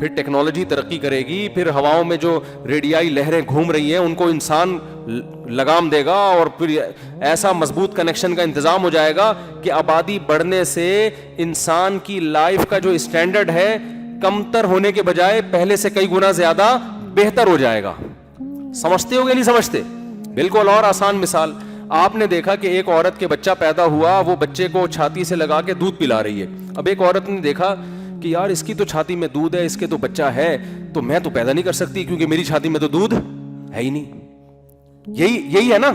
پھر ٹیکنالوجی ترقی کرے گی, پھر ہواؤں میں جو ریڈیائی لہریں گھوم رہی ہیں ان کو انسان لگام دے گا, اور پھر ایسا مضبوط کنیکشن کا انتظام ہو جائے گا کہ آبادی بڑھنے سے انسان کی لائف کا جو اسٹینڈرڈ ہے کمتر ہونے کے بجائے پہلے سے کئی گنا زیادہ بہتر ہو جائے گا. سمجھتے ہو گے نہیں سمجھتے؟ بالکل. اور آسان مثال, آپ نے دیکھا کہ ایک عورت کے بچہ پیدا ہوا, وہ بچے کو چھاتی سے لگا کے دودھ پلا رہی ہے. اب ایک عورت نے دیکھا کہ یار اس کی تو چھاتی میں دودھ ہے, اس کے تو بچہ ہے, تو میں تو پیدا نہیں کر سکتی کیونکہ میری چھاتی میں تو دودھ ہے ہی نہیں. یہی ہے نا.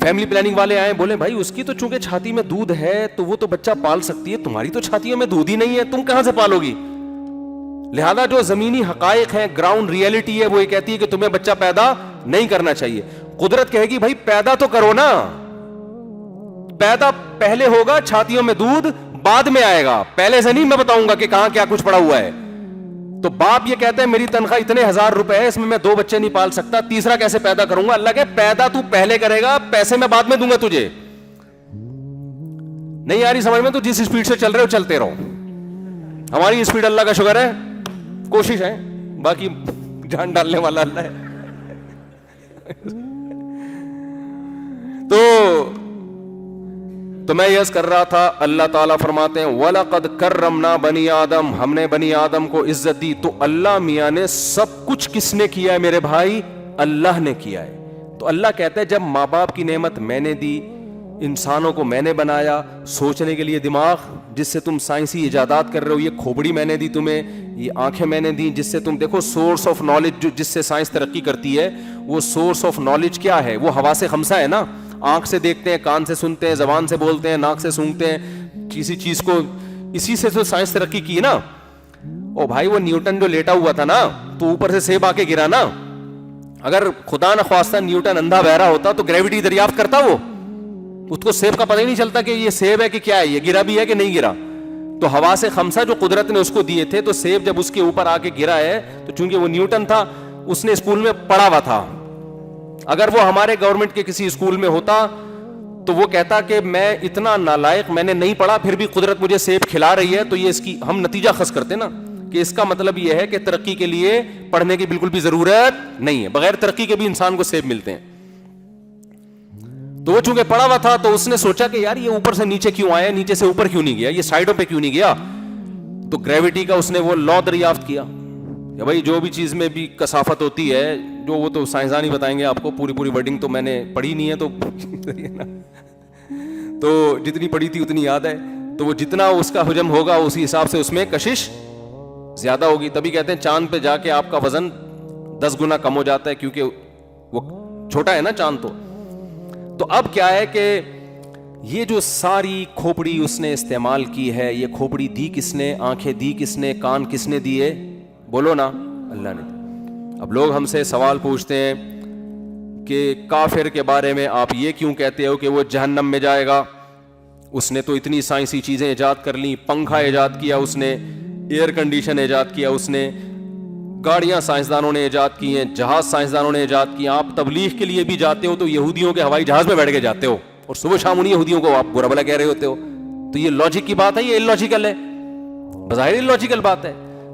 فیملی پلاننگ والے آئے, بولے بھائی اس کی تو چونکہ چھاتی میں دودھ ہے تو وہ تو بچہ پال سکتی ہے, تمہاری تو چھاتیوں میں دودھ ہی نہیں ہے, تم کہاں سے پالو گی؟ لہذا جو زمینی حقائق ہیں, گراؤنڈ ریئلٹی ہے, وہ یہ کہتی ہے کہ تمہیں بچہ پیدا نہیں کرنا چاہیے. قدرت کہے گی بھائی پیدا تو کرو نا, پیدا پہلے ہوگا, چھاتیوں میں دودھ بعد میں آئے گا, پہلے سے نہیں میں بتاؤں گا کہ کہاں کیا کچھ پڑا ہوا ہے. تو باپ یہ کہتا ہے میری تنخواہ اتنے 1000 روپے ہے, اس میں 2 بچے نہیں پال سکتا, تیسرا کیسے پیدا کروں گا؟ اللہ کہ پیدا تو پہلے کرے گا, پیسے میں بعد میں دوں گا تجھے. نہیں آ رہی سمجھ میں؟ تو جس اسپیڈ سے چل رہے ہو چلتے رہو. ہماری اسپیڈ اللہ کا شکر ہے, کوشش ہے, باقی جان ڈالنے والا اللہ ہے. تو میں یس کر رہا تھا, اللہ تعالیٰ فرماتے ہیں وَلَقَدْ كَرَّمْنَا بَنِي آدم, ہم نے بنی آدم کو عزت دی. تو اللہ میاں نے سب کچھ کس نے کیا ہے میرے بھائی؟ اللہ نے کیا ہے. تو اللہ کہتا ہے جب ماں باپ کی نعمت میں نے دی, انسانوں کو میں نے بنایا, سوچنے کے لیے دماغ جس سے تم سائنسی ایجادات کر رہے ہو, یہ کھوپڑی میں نے دی تمہیں, یہ آنکھیں میں نے دی جس سے تم دیکھو سورس آف نالج جس سے سائنس ترقی کرتی ہے, وہ سورس آف نالج کیا ہے؟ وہ حواس خمسہ ہے نا. آنکھ سے دیکھتے ہیں, کان سے سنتے ہیں, زبان سے بولتے ہیں, ناک سے سونگھتے ہیں, کسی چیز کو, اسی سے تو سائنس ترقی کی نا. او بھائی وہ نیوٹن جو لیٹا ہوا تھا نا, تو اوپر سے سیب آ کے گرا نا. اگر خدا نہ خواستہ نیوٹن اندھا بہرا ہوتا تو گریوٹی دریافت کرتا, وہ اس کو سیب کا پتہ ہی نہیں چلتا کہ یہ سیب ہے کہ کیا ہے, یہ گرا بھی ہے کہ نہیں گرا. تو حواس خمسہ جو قدرت نے اس کو دیے تھے, تو سیب جب اس کے اوپر آ کے گرا ہے تو چونکہ وہ نیوٹن تھا, اس نے اسکول میں پڑھا ہوا تھا. اگر وہ ہمارے گورنمنٹ کے کسی اسکول میں ہوتا تو وہ کہتا کہ میں اتنا نالائق, میں نے نہیں پڑھا پھر بھی قدرت مجھے سیب کھلا رہی ہے, تو یہ اس کی ہم نتیجہ خاص کرتے نا کہ اس کا مطلب یہ ہے کہ ترقی کے لیے پڑھنے کی بالکل بھی ضرورت نہیں ہے, بغیر ترقی کے بھی انسان کو سیب ملتے ہیں. تو وہ چونکہ پڑھا ہوا تھا تو اس نے سوچا کہ یار یہ اوپر سے نیچے کیوں آیا, نیچے سے اوپر کیوں نہیں گیا, یہ سائڈوں پہ کیوں نہیں گیا. تو گریوٹی کا اس نے وہ لا دریافت کیا کہ بھائی جو بھی چیز میں بھی کثافت ہوتی ہے, جو وہ تو سائنسدان ہی بتائیں گے آپ کو, پوری ورڈنگ تو میں نے پڑھی نہیں ہے, تو جتنی پڑھی تھی اتنی یاد ہے. تو وہ جتنا اس کا حجم ہوگا اسی حساب سے اس میں کشش زیادہ ہوگی. تبھی کہتے ہیں چاند پہ جا کے آپ کا وزن 10 گنا کم ہو جاتا ہے, کیونکہ وہ چھوٹا ہے نا چاند. تو اب کیا ہے کہ یہ جو ساری کھوپڑی اس نے استعمال کی ہے, یہ کھوپڑی دی کس نے, آنکھیں دی کس نے, کان کس نے دیے؟ بولو نا, اللہ نے. اب لوگ ہم سے سوال پوچھتے ہیں کہ کافر کے بارے میں آپ یہ کیوں کہتے ہو کہ وہ جہنم میں جائے گا؟ اس نے تو اتنی سائنسی چیزیں ایجاد کر لیں, پنکھا ایجاد کیا اس نے, ایئر کنڈیشن ایجاد کیا اس نے, گاڑیاں سائنسدانوں نے ایجاد کی ہیں, جہاز سائنسدانوں نے ایجاد کیے. آپ تبلیغ کے لیے بھی جاتے ہو تو یہودیوں کے ہوائی جہاز میں بیٹھ کے جاتے ہو, اور صبح شام انہیں یہودیوں کو آپ برا بھلا کہہ رہے ہوتے ہو. تو یہ لاجک کی بات ہے, یہ اللاجیکل ہے, بظاہر اللاجیکل بات ہے.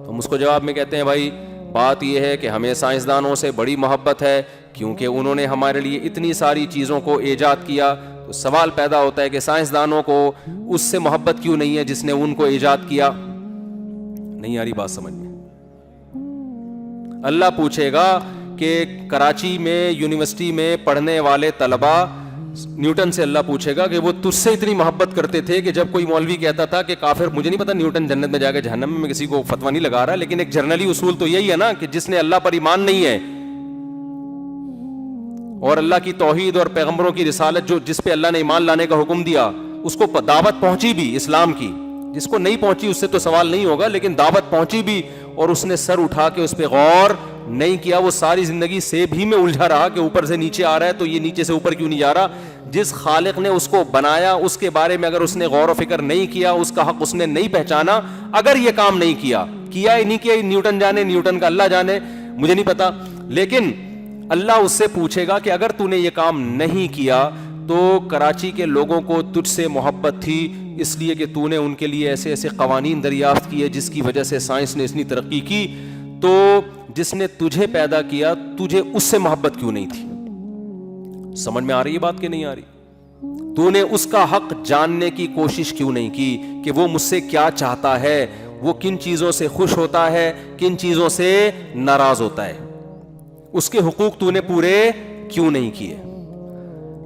ہم اس کو جواب میں کہتے ہیں بھائی بات یہ ہے کہ ہمیں سائنسدانوں سے بڑی محبت ہے, کیونکہ انہوں نے ہمارے لیے اتنی ساری چیزوں کو ایجاد کیا. تو سوال پیدا ہوتا ہے کہ سائنسدانوں کو اس سے محبت کیوں نہیں ہے جس نے ان کو ایجاد کیا؟ نہیں آ رہی بات سمجھ میں؟ اللہ پوچھے گا کہ کراچی میں یونیورسٹی میں پڑھنے والے طلباء, نیوٹن سے اللہ پوچھے گا کہ وہ تجھ سے اتنی محبت کرتے تھے کہ جب کوئی مولوی کہتا تھا کہ کافر, مجھے نہیں پتا نیوٹن جنت میں جا کے جہنم میں, کسی کو فتویٰ نہیں لگا رہا, لیکن ایک جرنلی اصول تو یہی ہے نا کہ جس نے اللہ پر ایمان نہیں ہے اور اللہ کی توحید اور پیغمبروں کی رسالت جو جس پہ اللہ نے ایمان لانے کا حکم دیا اس کو دعوت پہنچی بھی اسلام کی, جس کو نہیں پہنچی اس سے تو سوال نہیں ہوگا, لیکن دعوت پہنچی بھی اور اس نے سر اٹھا کے اس پہ غور نہیں کیا, وہ ساری زندگی سیب ہی میں الجھا رہا کہ اوپر سے نیچے آ رہا ہے تو یہ نیچے سے اوپر کیوں نہیں جا رہا. جس خالق نے اس کو بنایا اس کے بارے میں اگر اس نے غور و فکر نہیں کیا, اس کا حق اس نے نہیں پہچانا, اگر یہ کام نہیں کیا ہی نہیں کیا, نیوٹن جانے, نیوٹن کا اللہ جانے, مجھے نہیں پتا, لیکن اللہ اس سے پوچھے گا کہ اگر تو نے یہ کام نہیں کیا تو کراچی کے لوگوں کو تجھ سے محبت تھی اس لیے کہ تو نے ان کے لیے ایسے ایسے قوانین دریافت کیے جس کی وجہ سے سائنس نے اتنی ترقی کی. تو جس نے تجھے پیدا کیا تجھے اس سے محبت کیوں نہیں تھی؟ سمجھ میں آ رہی ہے بات کہ نہیں آ رہی؟ تو نے اس کا حق جاننے کی کوشش کیوں نہیں کی کہ وہ مجھ سے کیا چاہتا ہے, وہ کن چیزوں سے خوش ہوتا ہے, کن چیزوں سے ناراض ہوتا ہے, اس کے حقوق تو نے پورے کیوں نہیں کیے؟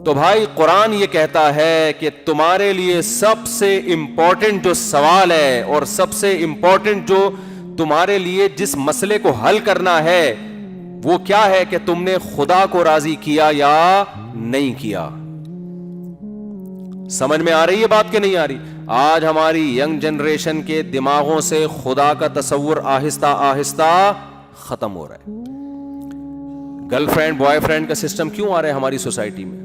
تو بھائی قرآن یہ کہتا ہے کہ تمہارے لیے سب سے امپورٹنٹ جو سوال ہے اور سب سے امپورٹنٹ جو تمہارے لیے جس مسئلے کو حل کرنا ہے وہ کیا ہے کہ تم نے خدا کو راضی کیا یا نہیں کیا. سمجھ میں آ رہی ہے بات کہ نہیں آ رہی؟ آج ہماری ینگ جنریشن کے دماغوں سے خدا کا تصور آہستہ آہستہ ختم ہو رہا ہے. گرل فرینڈ بوائے فرینڈ کا سسٹم کیوں آ رہا ہے ہماری سوسائٹی میں؟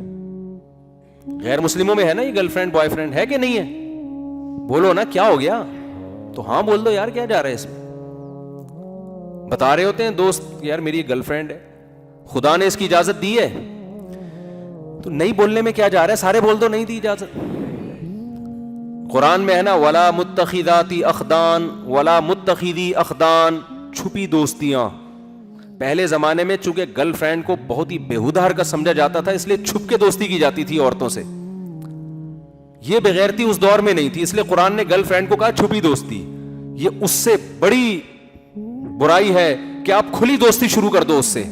غیر مسلموں میں ہے نا یہ گرل فرینڈ بوائے فرینڈ, ہے کہ نہیں ہے؟ بولو نا کیا ہو گیا؟ تو ہاں بول دو یار, کیا جا رہا ہے اس میں؟ بتا رہے ہوتے ہیں دوست یار میری گرل فرینڈ ہے, خدا نے اس کی اجازت دی ہے, تو نہیں بولنے میں کیا جا رہا ہے؟ سارے بول دو نہیں دی اجازت. قرآن میں ہے نا ولا متخذاتی اخدان ولا متخذی اخدان, چھپی دوستیاں. پہلے زمانے میں چونکہ گرل فرینڈ کو بہت ہی بیہودہ حرکت سمجھا جاتا تھا اس لیے چھپ کے دوستی کی جاتی تھی عورتوں سے. یہ بغیرتی اس دور میں نہیں تھی, اس لیے قرآن نے گرل فرینڈ کو کہا چھپی دوستی. یہ اس سے بڑی برائی ہے کہ آپ کھلی دوستی شروع کر دو اس سے.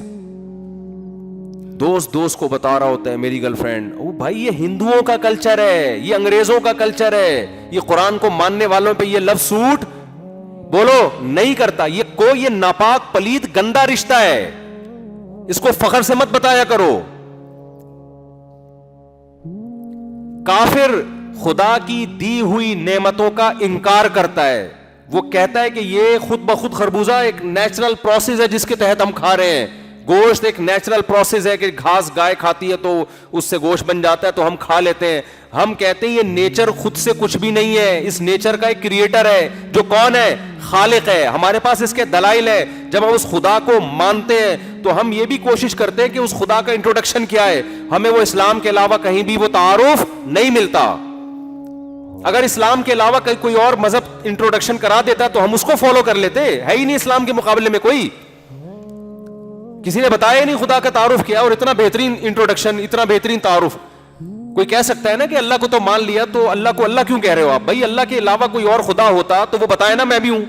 دوست کو بتا رہا ہوتا ہے میری گرل فرینڈ. او بھائی یہ ہندوؤں کا کلچر ہے, یہ انگریزوں کا کلچر ہے, یہ قرآن کو ماننے والوں پہ یہ لفظ سوٹ بولو نہیں کرتا. یہ ناپاک پلید گندا رشتہ ہے, اس کو فخر سے مت بتایا کرو. کافر خدا کی دی ہوئی نعمتوں کا انکار کرتا ہے. وہ کہتا ہے کہ یہ خود بخود خربوزہ ایک نیچرل پروسیس ہے جس کے تحت ہم کھا رہے ہیں. گوشت ایک نیچرل پروسیس ہے کہ گھاس گائے کھاتی ہے تو اس سے گوشت بن جاتا ہے تو ہم کھا لیتے ہیں. ہم کہتے ہیں یہ نیچر خود سے کچھ بھی نہیں ہے, اس نیچر کا ایک کریٹر ہے جو کون ہے؟ خالق ہے. ہمارے پاس اس کے دلائل ہے. جب ہم اس خدا کو مانتے ہیں تو ہم یہ بھی کوشش کرتے ہیں کہ اس خدا کا انٹروڈکشن کیا ہے. ہمیں وہ اسلام کے علاوہ کہیں بھی وہ تعارف نہیں ملتا. اگر اسلام کے علاوہ کوئی اور مذہب انٹروڈکشن کرا دیتا تو ہم اس کو فالو کر لیتے. ہے ہی نہیں اسلام کے مقابلے میں کوئی. کسی نے بتایا ہی نہیں خدا کا تعارف کیا, اور اتنا بہترین انٹروڈکشن, اتنا بہترین تعارف. کوئی کہہ سکتا ہے نا کہ اللہ کو تو مان لیا, تو اللہ کو اللہ کیوں کہہ رہے ہو آپ؟ بھائی اللہ کے علاوہ کوئی اور خدا ہوتا تو وہ بتائے نا میں بھی ہوں.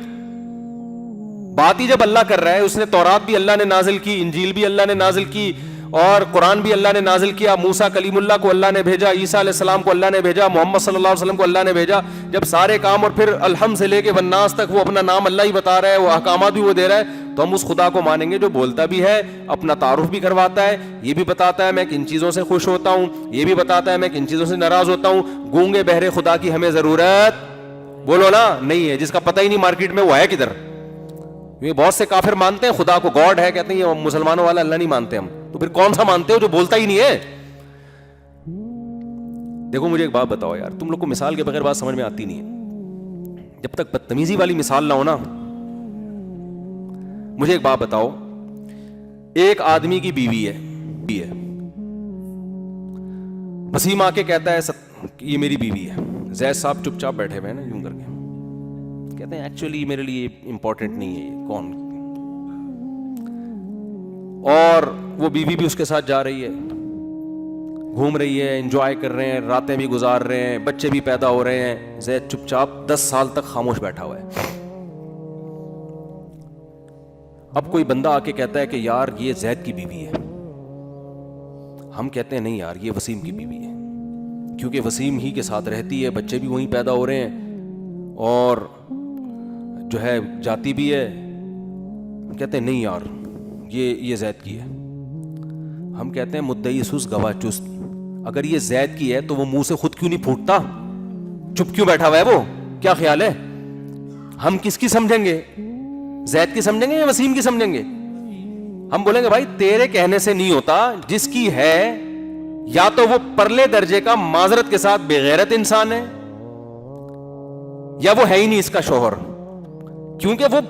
بات ہی جب اللہ کر رہا ہے, اس نے تورات بھی اللہ نے نازل کی, انجیل بھی اللہ نے نازل کی, اور قرآن بھی اللہ نے نازل کیا. موسیٰ کلیم اللہ کو اللہ نے بھیجا, عیسیٰ علیہ السلام کو اللہ نے بھیجا, محمد صلی اللہ علیہ وسلم کو اللہ نے بھیجا. جب سارے کام اور پھر الحمد سے لے کے والناس تک وہ اپنا نام اللہ ہی بتا رہا ہے, وہ احکامات بھی وہ دے رہا ہے, تو ہم اس خدا کو مانیں گے جو بولتا بھی ہے, اپنا تعارف بھی کرواتا ہے, یہ بھی بتاتا ہے میں کن چیزوں سے خوش ہوتا ہوں, یہ بھی بتاتا ہے میں کن چیزوں سے ناراض ہوتا ہوں. گونگے بہرے خدا کی ہمیں ضرورت بولو نا نہیں ہے, جس کا پتہ ہی نہیں مارکیٹ میں وہ ہے کدھر. یہ بہت سے کافر مانتے ہیں خدا کو گاڈ ہے, کہتے ہیں یہ مسلمانوں والا اللہ نہیں مانتے ہم. تو پھر کون سا مانتے ہو جو بولتا ہی نہیں ہے؟ دیکھو مجھے ایک بات بتاؤ یار, تم لوگ کو مثال کے بغیر بات سمجھ میں آتی نہیں ہے. جب تک بدتمیزی والی مثال نہ ہو نا, مجھے ایک بات بتاؤ, ایک آدمی کی بیوی ہے, وسیم آ کے کہتا ہے یہ میری بیوی ہے. زید صاحب چپ چاپ بیٹھے ہوئے ہیں نا یوں کر کے, کہتے ہیں ایکچولی میرے لیے امپورٹنٹ نہیں ہے یہ کون, اور وہ بیوی بھی اس کے ساتھ جا رہی ہے, گھوم رہی ہے, انجوائے کر رہے ہیں, راتیں بھی گزار رہے ہیں, بچے بھی پیدا ہو رہے ہیں. زید چپ چاپ 10 سال تک خاموش بیٹھا ہوا ہے. اب کوئی بندہ آ کے کہتا ہے کہ یار یہ زید کی بیوی ہے. ہم کہتے ہیں نہیں یار یہ وسیم کی بیوی ہے, کیونکہ وسیم ہی کے ساتھ رہتی ہے, بچے بھی وہیں پیدا ہو رہے ہیں, اور جو ہے جاتی بھی ہے. کہتے ہیں نہیں یار یہ زید کی ہے. ہم کہتے ہیں مدعی سست گواہ چست, اگر یہ زید کی ہے تو وہ منہ سے خود کیوں نہیں پھوٹتا؟ چپ کیوں بیٹھا ہوا ہے وہ؟ کیا خیال ہے ہم کس کی سمجھیں گے؟ زید کی سمجھیں گے یا وسیم کی سمجھیں گے؟ ہم بولیں گے بھائی تیرے کہنے سے نہیں ہوتا, جس کی ہے یا تو وہ پرلے درجے کا معذرت کے ساتھ بےغیرت انسان ہے, یا وہ ہے ہی نہیں اس کا شوہر. کیونکہ وہ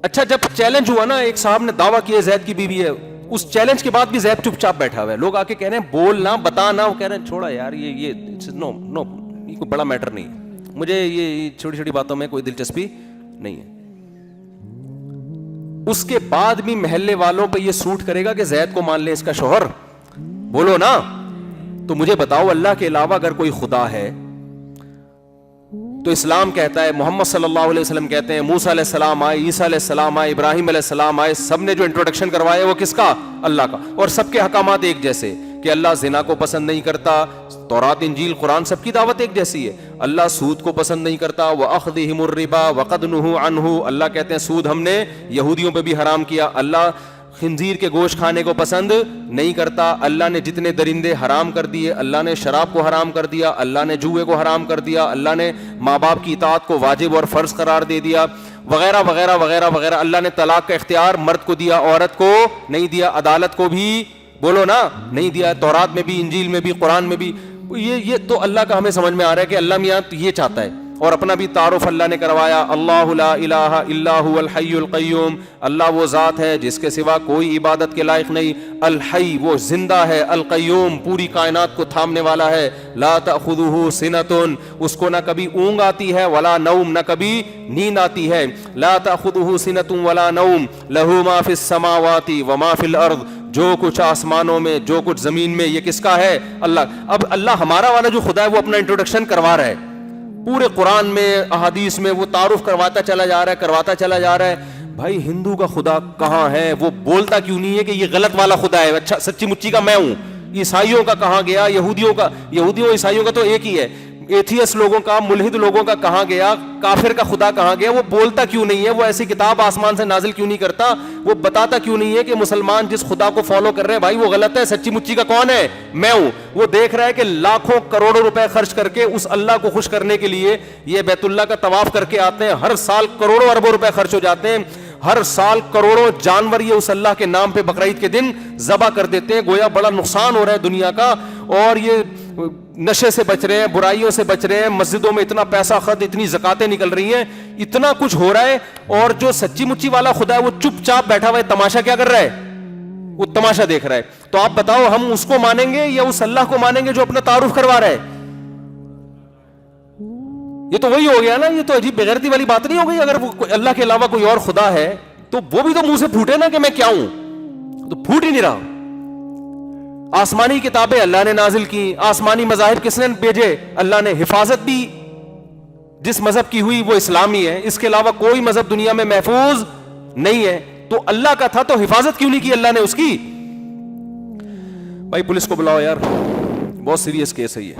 اچھا جب چیلنج ہوا نا, ایک صاحب نے دعویٰ کیا زید کی بیوی ہے, اس چیلنج کے بعد بھی زید چپ چاپ بیٹھا ہوا ہے. لوگ آ کے کہہ رہے ہیں بولنا بتانا, وہ کہہ رہے ہیں چھوڑا یار یہ نو نو, یہ کوئی بڑا میٹر نہیں ہے, مجھے یہ چھوٹی چھوٹی باتوں میں کوئی دلچسپی نہیں ہے. اس کے بعد بھی محلے والوں پہ یہ سوٹ کرے گا کہ زید کو مان لے اس کا شوہر؟ بولو نا. تو مجھے بتاؤ اللہ کے علاوہ اگر کوئی خدا ہے تو اسلام کہتا ہے, محمد صلی اللہ علیہ وسلم کہتے ہیں, موسیٰ علیہ السلام آئے, عیسیٰ علیہ السلام آئے, ابراہیم علیہ السلام آئے, سب نے جو انٹروڈکشن کروایا وہ کس کا؟ اللہ کا. اور سب کے احکامات ایک جیسے کہ اللہ زنا کو پسند نہیں کرتا, تورات انجیل قرآن سب کی دعوت ایک جیسی ہے. اللہ سود کو پسند نہیں کرتا, وَأَخْذِهِمُ الرِّبَا وَقَدْ نُهُوا عَنْهُ, اللہ کہتے ہیں سود ہم نے یہودیوں پہ بھی حرام کیا. اللہ خنزیر کے گوشت کھانے کو پسند نہیں کرتا, اللہ نے جتنے درندے حرام کر دیے, اللہ نے شراب کو حرام کر دیا, اللہ نے جوئے کو حرام کر دیا, اللہ نے ماں باپ کی اطاعت کو واجب اور فرض قرار دے دیا, وغیرہ وغیرہ وغیرہ وغیرہ. اللہ نے طلاق کا اختیار مرد کو دیا, عورت کو نہیں دیا, عدالت کو بھی بولو نا نہیں دیا, تورات میں بھی, انجیل میں بھی, قرآن میں بھی. یہ تو اللہ کا ہمیں سمجھ میں آ رہا ہے کہ اللہ میاں یہ چاہتا ہے. اور اپنا بھی تعارف اللہ نے کروایا, اللہ لا الہ الا هو الحی القیوم, اللہ وہ ذات ہے جس کے سوا کوئی عبادت کے لائق نہیں, الحی وہ زندہ ہے, القیوم پوری کائنات کو تھامنے والا ہے, لا تأخذہ سنۃ اس کو نہ کبھی اونگ آتی ہے, ولا نوم نہ کبھی نیند آتی ہے, لا تأخذہ سنۃ ولا نوم, لہ ما فی السماوات وما فی الارض, جو کچھ آسمانوں میں جو کچھ زمین میں یہ کس کا ہے؟ اللہ. اب اللہ ہمارا والا جو خدا ہے وہ اپنا انٹروڈکشن کروا رہا ہے پورے قرآن میں, احادیث میں, وہ تعارف کرواتا چلا جا رہا ہے. بھائی ہندو کا خدا کہاں ہے؟ وہ بولتا کیوں نہیں ہے کہ یہ غلط والا خدا ہے, اچھا سچی مچی کا میں ہوں. عیسائیوں کا کہاں گیا؟ یہودیوں عیسائیوں کا تو ایک ہی ہے. ایتھیس لوگوں کا, ملحد لوگوں کا کہاں گیا؟ کافر کا خدا کہاں گیا؟ وہ بولتا کیوں نہیں ہے؟ وہ ایسی کتاب آسمان سے نازل کیوں نہیں کرتا؟ وہ بتاتا کیوں نہیں ہے کہ مسلمان جس خدا کو فالو کر رہے ہیں بھائی وہ غلط ہے, سچی مچی کا کون ہے؟ میں ہوں. وہ دیکھ رہا ہے کہ لاکھوں کروڑوں روپے خرچ کر کے اس اللہ کو خوش کرنے کے لیے یہ بیت اللہ کا طواف کر کے آتے ہیں, ہر سال کروڑوں اربوں روپے خرچ ہو جاتے ہیں, ہر سال کروڑوں جانور یہ اس اللہ کے نام پہ بقرعید کے دن ذبح کر دیتے ہیں, گویا بڑا نقصان ہو رہا ہے دنیا کا. اور یہ نشے سے بچ رہے ہیں, برائیوں سے بچ رہے ہیں, مسجدوں میں اتنا پیسہ خرچ, اتنی زکاتیں نکل رہی ہیں, اتنا کچھ ہو رہا ہے, اور جو سچی مچی والا خدا ہے وہ چپ چاپ بیٹھا ہوا ہے, تماشا کیا کر رہا ہے؟ وہ تماشا دیکھ رہا ہے. تو آپ بتاؤ ہم اس کو مانیں گے یا اس اللہ کو مانیں گے جو اپنا تعارف کروا رہا ہے؟ یہ تو وہی ہو گیا نا, یہ تو عجیب بغیرتی والی بات نہیں ہو گئی. اگر وہ اللہ کے علاوہ کوئی اور خدا ہے تو وہ بھی تو منہ سے پھوٹے نا کہ میں کیا ہوں, تو پھوٹ ہی نہیں رہا. آسمانی کتابیں اللہ نے نازل کی, آسمانی مذاہب کس نے بھیجے؟ اللہ نے. حفاظت بھی جس مذہب کی ہوئی وہ اسلامی ہے, اس کے علاوہ کوئی مذہب دنیا میں محفوظ نہیں ہے. تو اللہ کا تھا تو حفاظت کیوں نہیں کی اللہ نے اس کی؟ بھائی پولیس کو بلاؤ یار, بہت سیریس کیس ہے یہ.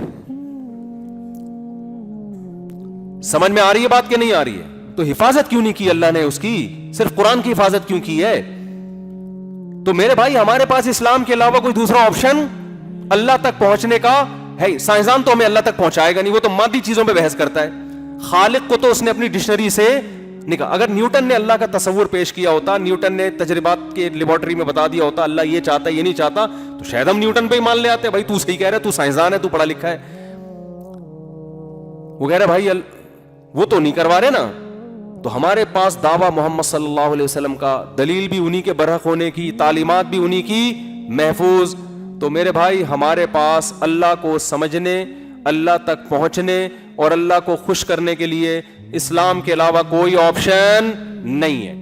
سمجھ میں آ رہی ہے بات کہ نہیں آ رہی ہے؟ تو حفاظت کیوں نہیں کی اللہ نے اس کی؟ صرف قرآن کی حفاظت کیوں کی ہے؟ تو میرے بھائی ہمارے پاس اسلام کے علاوہ کوئی دوسرا آپشن اللہ تک پہنچنے کا ہے؟ سائنسدان تو ہمیں اللہ تک پہنچائے گا نہیں, وہ تو مادی چیزوں پہ بحث کرتا ہے. خالق کو تو اس نے اپنی ڈکشنری سے نکالا. اگر نیوٹن نے اللہ کا تصور پیش کیا ہوتا, نیوٹن نے تجربات کے لیبارٹری میں بتا دیا ہوتا اللہ یہ چاہتا ہے یہ نہیں چاہتا, تو شاید ہم نیوٹن پہ ہی مان لے آتے. بھائی تو صحیح کہہ رہا ہے, تو سائنسدان ہے, تو پڑھا لکھا ہے. وہ کہہ رہے بھائی وہ تو نہیں کروا رہے نا. تو ہمارے پاس دعویٰ محمد صلی اللہ علیہ وسلم کا, دلیل بھی انہی کے برحق ہونے کی, تعلیمات بھی انہی کی محفوظ. تو میرے بھائی ہمارے پاس اللہ کو سمجھنے, اللہ تک پہنچنے اور اللہ کو خوش کرنے کے لیے اسلام کے علاوہ کوئی آپشن نہیں ہے.